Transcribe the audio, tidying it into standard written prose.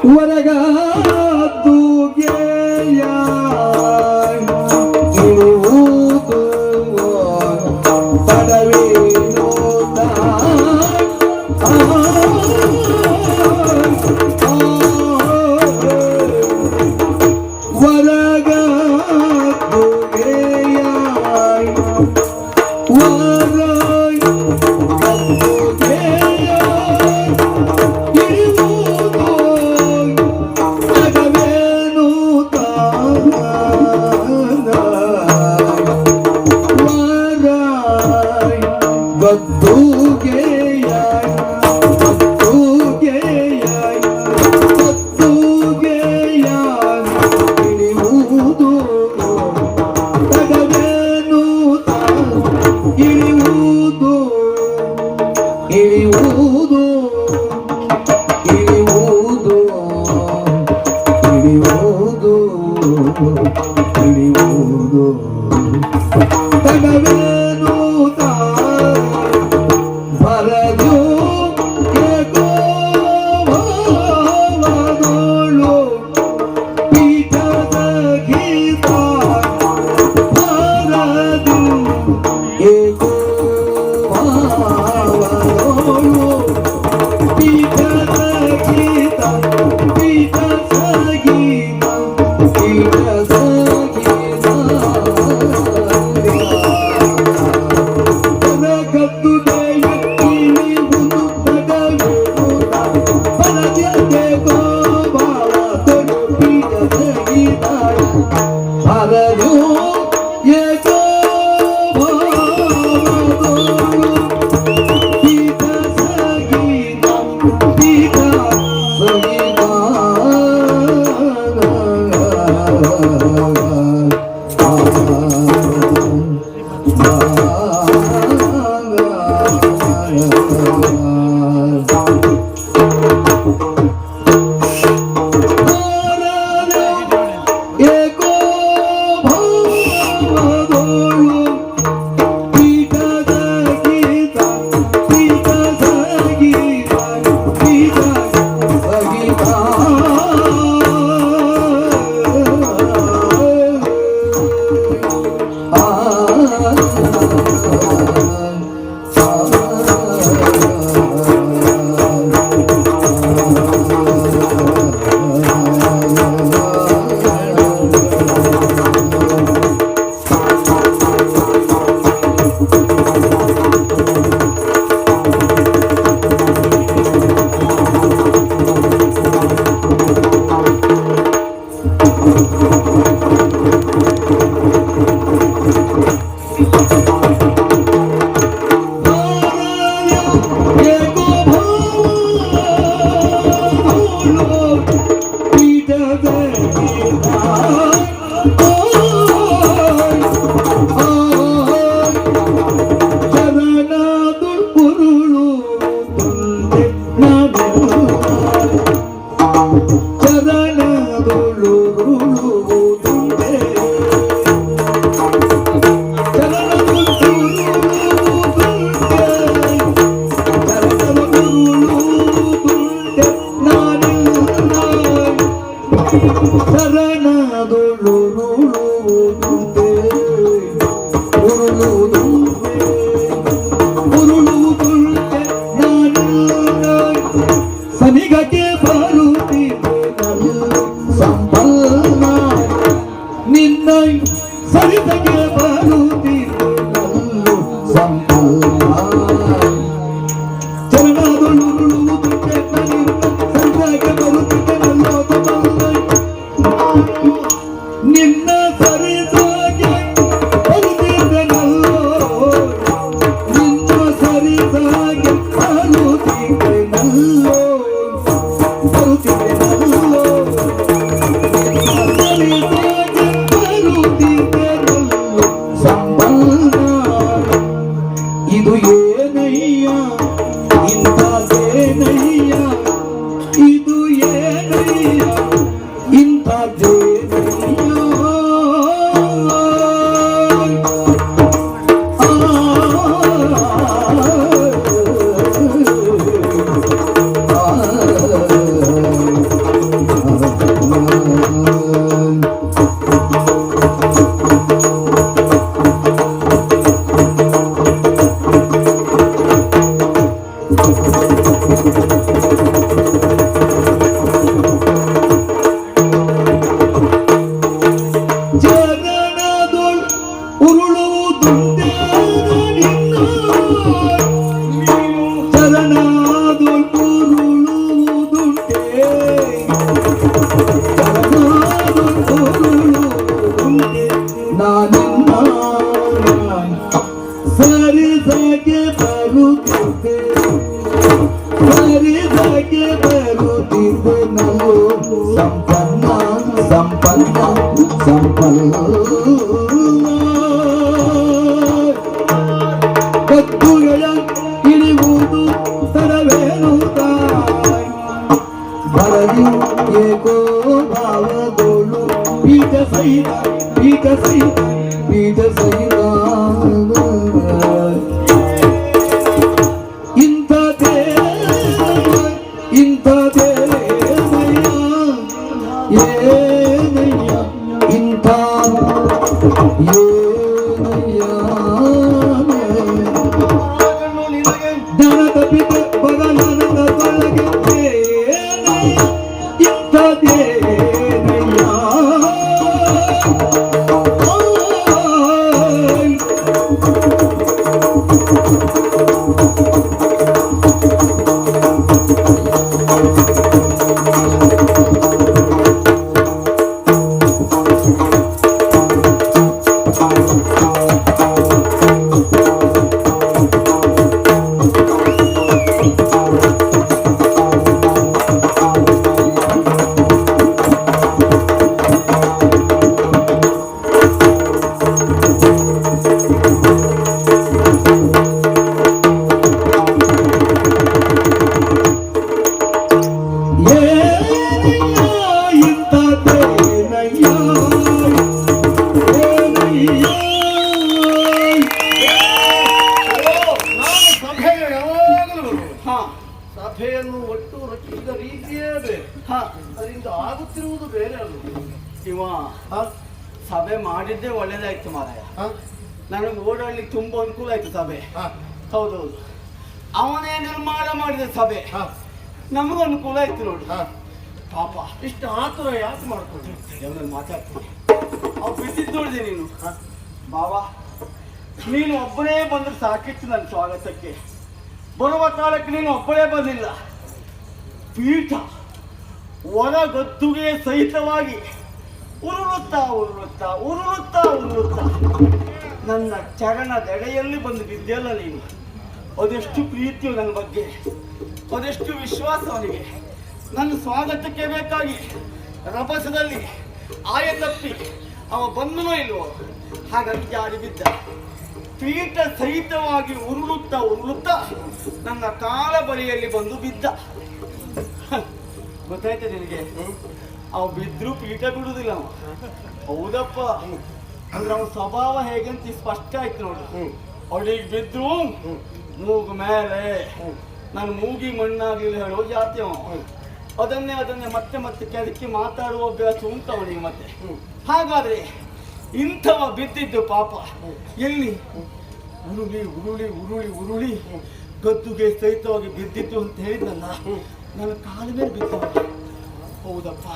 ಹೊರಗಾದುಗೆಯ ಇರುವುದು ತಡವೇನು ಚರಣದೊಳ್ ಉರುಳುವುದುಂಟೆ ನಿನ್ನ ಚರಣದೊಳ್ ಉರುಳುವುದುಂಟೆ ನಾನಿನ್ನ ಸರಿದಗೆ ಬರುತ್ತಿದ್ದೆ ಸರಿದಗೆ ಬರುತ್ತಿದ್ದೆ ನಾವು ಸಂಪನ್ನ ಸಂಪನ್ನ ಸಂಪನ್ನ ಕತ್ತುಗಳ ಇಳಿಯುವುದು ತರವೇನು ಬರಲಿ ಏಕೋ ಭಾವಗಳು ಬೀಜ ಸಹಿತ ಬೀಜ ಸಹಿತ ಬೀಜ ಸಹಿತ ಇಂಥದೇ ಏನಯ್ಯ ಇಂಥ ಜ್ಞಾನ ತಪ್ಪಿದ ಭಗವಾನನ ತೊಳಗೆ ಇಂಥದ್ದೇನಯ್ಯ ಸಭೆಯನ್ನು ಒಟ್ಟು ರಚಿಸಿದ ರೀತಿಯೇ ಬೇರೆ. ಅದರಿಂದ ಆಗುತ್ತಿರುವುದು ಬೇರೆ ಅಲ್ಲ. ಇವ ಸಭೆ ಮಾಡಿದ್ದೇ ಒಳ್ಳೇದಾಯ್ತು ಮಾರಾಯ. ನನಗೆ ಓಡಾಡ್ಲಿಕ್ಕೆ ತುಂಬಾ ಅನುಕೂಲ ಆಯ್ತು ಸಭೆ. ಹೌದೌದು, ಅವನೇ ನಿರ್ಮಾಣ ಮಾಡಿದ ಸಭೆ ನಮಗೂ ಅನುಕೂಲ ಆಯ್ತು ನೋಡಿ. ಪಾಪ ಇಷ್ಟು ಆತುರ ಯಾಕೆ ಮಾಡ್ಕೊಂಡು ಅವನಲ್ಲಿ ಮಾತಾಡ್ತೀನಿ. ಅವ್ ಬಿಟ್ಟಿದ್ದು ನೋಡಿದೆ ನೀನು ಬಾವಾ. ನೀನು ಒಬ್ಬನೇ ಬಂದ್ರೆ ಸಾಕಿತ್ತು ನನ್ನ ಸ್ವಾಗತಕ್ಕೆ. ಬರುವ ಕಾಲಕ್ಕೆ ನೀನು ಒಬ್ಬಳೇ ಬಂದಿಲ್ಲ. ಪೀಠ ಹೊರಗದ್ದುಗೆ ಸಹಿತವಾಗಿ ಉರುಳುತ್ತಾ ಉರುಳುತ್ತಾ ಉರುಳುತ್ತಾ ಉರುಳುತ್ತಾ ನನ್ನ ಚರಣದೆಡೆಯಲ್ಲಿ ಬಂದು ಬಿದ್ದೆಲ್ಲ ನೀನು. ಅದೆಷ್ಟು ಪ್ರೀತಿಯು ನನ್ನ ಬಗ್ಗೆ, ಅದೆಷ್ಟು ವಿಶ್ವಾಸ ಅವನಿಗೆ. ನನ್ನ ಸ್ವಾಗತಕ್ಕೆ ಬೇಕಾಗಿ ರಭಸದಲ್ಲಿ ಆಯ ತಪ್ಪಿ ಅವ ಬಂದನೋ ಇಲ್ವೋ ಹಾಗಾಗಿ ಜಾರಿ ಬಿದ್ದ. ಪೀಠ ಸಹಿತವಾಗಿ ಉರುಳುತ್ತಾ ಉರುಳುತ್ತಾ ನನ್ನ ಕಾಲ ಬಳಿಯಲ್ಲಿ ಬಂದು ಬಿದ್ದ. ಗೊತ್ತಾಯ್ತ ನಿನಗೆ? ಅವ ಬಿದ್ರು ಪೀಠ ಬಿಡುವುದಿಲ್ಲ ಅವ. ಹೌದಪ್ಪ, ಅಂದ್ರೆ ಅವನ ಸ್ವಭಾವ ಹೇಗಂತ ಸ್ಪಷ್ಟ ಆಯ್ತು ನೋಡು. ಅವಳಿಗೆ ಬಿದ್ರು ಮೂಗು ಮೇಲೆ, ನಾನು ಮೂಗಿ ಮಣ್ಣಾಗಲಿಲ್ಲ ಹೇಳೋ ಜಾತಿ ಅವ. ಅದನ್ನೇ ಮತ್ತೆ ಮತ್ತೆ ಕೆದಕಿ ಮಾತಾಡುವ ಅಭ್ಯಾಸ ಉಂಟು ಅವನಿಗೆ ಮತ್ತೆ. ಹಾಗಾದ್ರೆ ಇಂಥವ ಬಿದ್ದಿದ್ದು ಪಾಪ ಎಲ್ಲಿ? ಉರುಳಿ ಉರುಳಿ ಉರುಳಿ ಉರುಳಿ ಗದ್ದುಗೆ ಸಹಿತವಾಗಿ ಬಿದ್ದಿತ್ತು ಅಂತ ಹೇಳಿದ್ನಲ್ಲ, ನನ್ನ ಕಾಲ ಮೇಲೆ ಬಿದ್ದವ. ಹೌದಪ್ಪ,